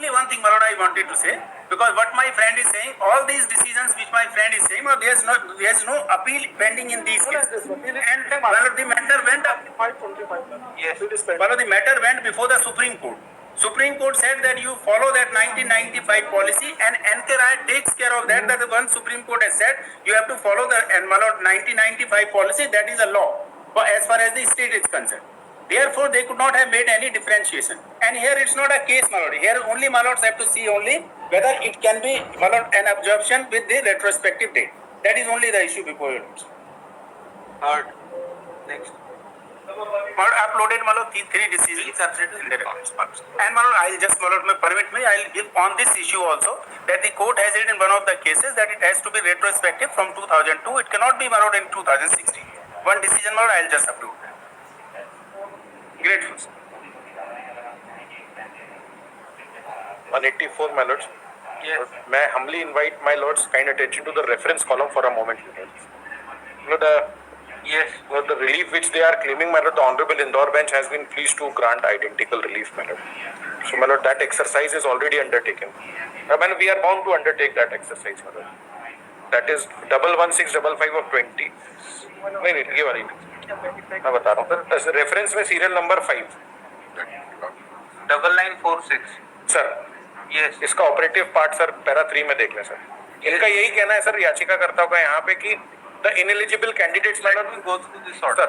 Only one thing, Malod, I wanted to say, because what my friend is saying, all these decisions which my friend is saying, there's no appeal pending in these cases. And Malod, the matter went up. Yes. Malod, the matter went before the Supreme Court. Supreme Court said that you follow that 1995 policy, and NCRI takes care of that. That the one Supreme Court has said you have to follow the Malod 1995 policy. That is a law, but as far as the state is concerned. Therefore, they could not have made any differentiation. And here it's not a case, Malod. Here only Malods have to see only whether it can be Malod an absorption with the retrospective date. That is only the issue before you. Third. Next. Malod uploaded Malod three decisions in the records. And Malod, I'll just Malod permit me. I'll give on this issue also that the court has it in one of the cases that it has to be retrospective from 2002. It cannot be Malod in 2016. One decision Malod, I'll just approve. Grateful. 184, my lords. Yes. May I humbly invite my lords' kind attention to the reference column for a moment. Yes. The relief which they are claiming, my lord, the Honorable Indore bench has been pleased to grant identical relief, my lord. So, my lord, that exercise is already undertaken. I mean, we are bound to undertake that exercise, my lord. That is 11655 of 20. नहीं ये वाली मैं बता रहा हूँ sir reference में serial number 5 9946 sir yes इसका operative part sir para 3 में देख लें सर इनका यही कहना है सर याचिकाकर्ताओं का यहाँ पे कि the ineligible candidates let me go through this order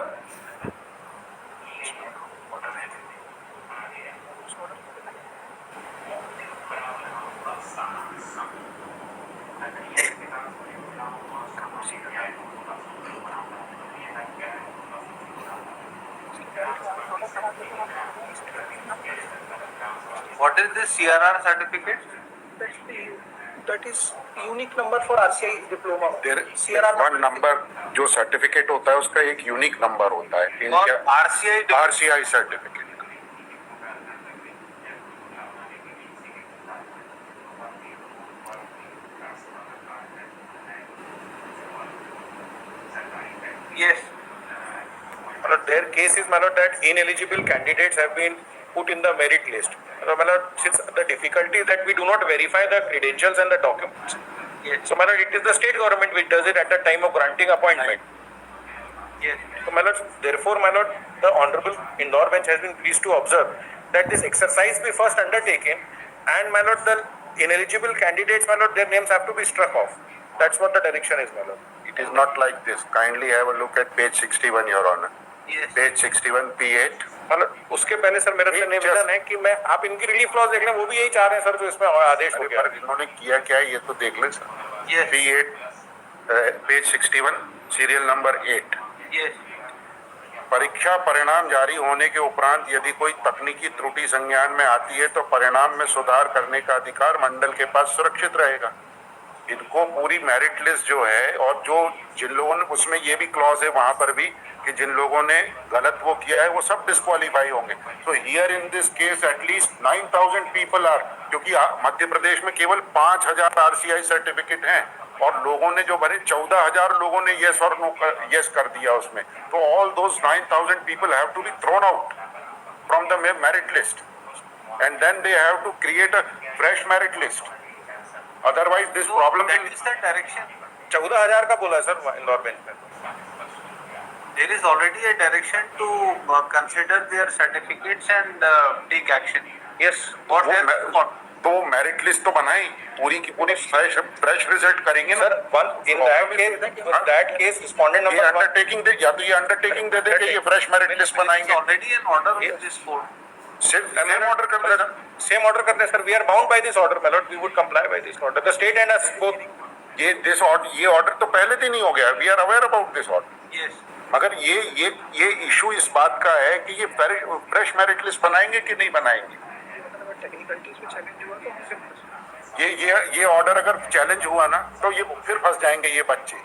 sir what is this CRR certificate That is unique number for RCI diploma. CRR one number जो सर्टिफिकेट होता है उसका एक यूनिक नंबर होता है और RCI RCI certificate yes their case is that ineligible candidates have been put in the merit list. Since the difficulty is that we do not verify the credentials and the documents. yes So, it is the state government which does it at the time of granting appointment. yes So, therefore, the Honorable Indore bench has been pleased to observe that this exercise be first undertaken and, the ineligible candidates, their names have to be struck off. That's what the direction is, It is not like this. Kindly have a look at page 61, Your Honor. yes Page 61, P8. उसके पहले sir मेरा से निवेदन है कि मैं आप इनकी रिलीफ क्लॉज देख लें वो भी यही चाह रहे हैं सर जो इसमें आदेश हो गया पर इन्होंने किया क्या है ये तो देख लें sir yes P8 page 61 serial number 8 yes परीक्षा परिणाम जारी होने के उपरांत यदि कोई तकनीकी त्रुटि संज्ञान में आती है तो परिणाम में सुधार करने का अधिकार मंडल के पास सुरक्षित रहेगा। इनको पूरी मेरिट लिस्ट जो है और जो जिन लोगों ने उसमें ये भी क्लॉज है वहां पर भी कि जिन लोगों ने गलत वो किया है वो सब डिस्क्वालीफाई होंगे। तो हियर इन दिस केस एटलीस्ट 9000 पीपल आर, क्योंकि मध्य प्रदेश में केवल 5000 आरसीआई सर्टिफिकेट हैं और लोगों ने जो भरे 14000 लोगों ने यस और नो यस कर दिया उसमें। तो all those 9000 people have to be thrown out from the merit list and then they have to create a fresh merit list, otherwise this problem that is the direction 14000 का बोला है sir Indore bench में। there is already a direction to consider their certificates and take action yes what वो has what तो merit list तो बनाई पूरी की पूरी फ्रेश रिजल्ट करेंगे ना sir one in that case respondent ये नंबर 1 अंडरटेकिंग दे या तो ये अंडरटेकिंग दे दे कि ये fresh merit list there is बनाएंगे। already an order of this court सिर्फ ऑर्डर कर देना। सेम ऑर्डर करते हैं sir we are bound by this order my lord we would comply by this order the state and us both ये order तो पहले दिन ही हो गया, we are aware about this order. yes मगर ये इशू इस बात का है कि ये फ्रेश मेरिट लिस्ट बनाएंगे कि नहीं बनाएंगे। टेक्निकलिटीज में चैलेंज हुआ तो हमसे ये ऑर्डर अगर चैलेंज हुआ ना तो ये फिर फंस जाएंगे ये बच्चे।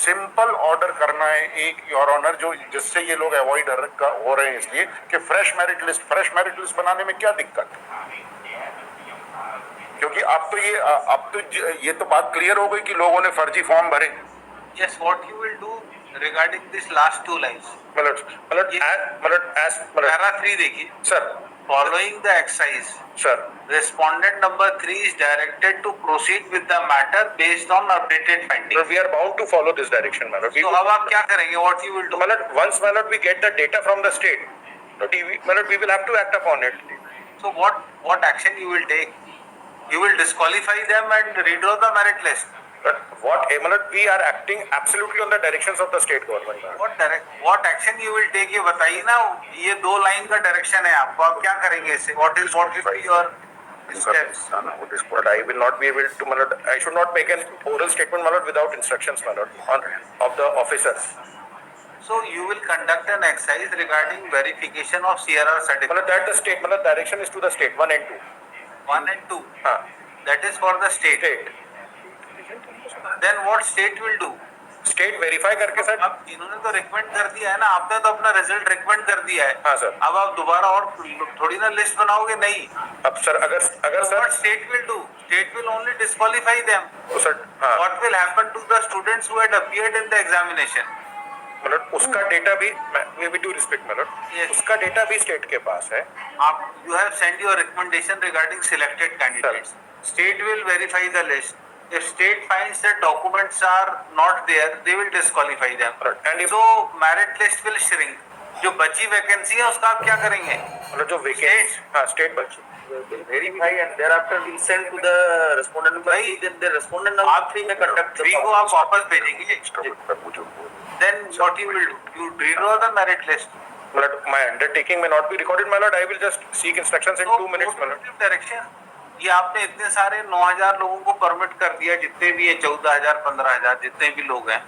सिंपल ऑर्डर करना है एक योर ऑनर जो जिससे ये लोग अवॉइड हो रहे हैं इसलिए कि फ्रेश मेरिट लिस्ट बनाने में क्या दिक्कत है, क्योंकि अब तो ये तो बात क्लियर हो गई कि लोगों ने फर्जी फॉर्म भरे। yes what you will do regarding this last two lines मैलॉर्ड para 3 देखिए sir following the exercise, Sir, respondent number 3 is directed to proceed with the matter based on updated findings. we are bound to follow this direction, my lord. So अब आप क्या करेंगे? What you will do? My lord, once, my lord, we get the data from the state, my lord, we will have to act upon it. So what action you will take? You will disqualify them and redraw the merit list. But my lord, we are acting absolutely on the directions of the state government, my lord. What action you will take? ये बताइए ना. ये 2 line का direction है आपको. आप क्या करेंगे इससे? What will be your steps? But I will not be able to, my lord, I should not make an oral statement, my lord, without instructions, my lord, of the officers. So you will conduct an exercise regarding verification of CRR My lord, certificate. that the state, my lord, direction is to the state, 1 and 2. 1 and 2. हाँ, That is for the state. state. Then what state will do? State verify करके sir. अब इन्होंने तो recommend कर दिया है ना. आपने तो अपना रिजल्ट रिकमेंड कर दिया है. हाँ, सर. अब आप दोबारा और थोड़ी ना लिस्ट बनाओगे. नहीं. अब सर अगर So sir, what state will do? State will only disqualify them. तो सर, हाँ, What will happen to the students who had appeared in the examination? मतलब उसका डेटा भी, we do respect, my lord, Yes. उसका data भी state के पास है. You have sent your recommendation regarding selected candidates. State will verify the list. If state finds that documents are not there, they will disqualify them. Right. And if- So merit list will shrink. जो बची vacancy है उसका आप क्या करेंगे? मतलब जो vacancy, हाँ, स्टेट बच्चे. verify and thereafter we'll send to the respondent number 3, then the respondent number 3 may conduct the 3 को आप वापस भेजेंगे. मुझे Then what you will do? You redraw the merit list. मतलब my undertaking may not be recorded, my lord. I will just seek instructions in 2 minutes, my lord. Direction. ये आपने इतने सारे 9,000 लोगों को परमिट कर दिया, जितने भी है 14,000 15,000 जितने भी लोग हैं.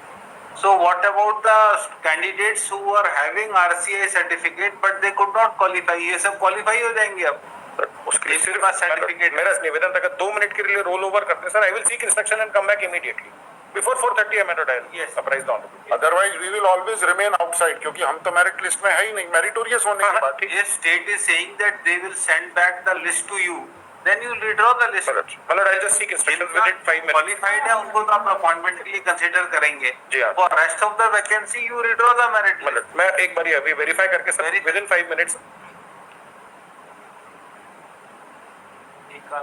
So what about the candidates who are having RCI certificate but they could not qualify? ये सब qualify हो जाएंगे अब. उसके लिए जिनके सिर्फ पास certificate मेरा निवेदन था कि 2 मिनट के लिए रोल ओवर करते हैं sir. I will seek instruction and come back immediately. Before 4:30 I may dial. Yes. Apprise the honorable. Otherwise we will always remain outside क्योंकि हम तो मेरिट लिस्ट में है ही नहीं. मेरिटोरियस होने के बाद. If state is saying that they will send back the list to you, then you redraw the list. My lord, I'll just seek instructions within 5 minutes. Qualified है उनको तो आप अपॉइंटमेंट के लिए कंसीडर करेंगे. जी हाँ. For rest of the vacancy you redraw the merit list. मतलब मैं एक बार अभी वेरीफाई करके सर within 5 minutes. एक का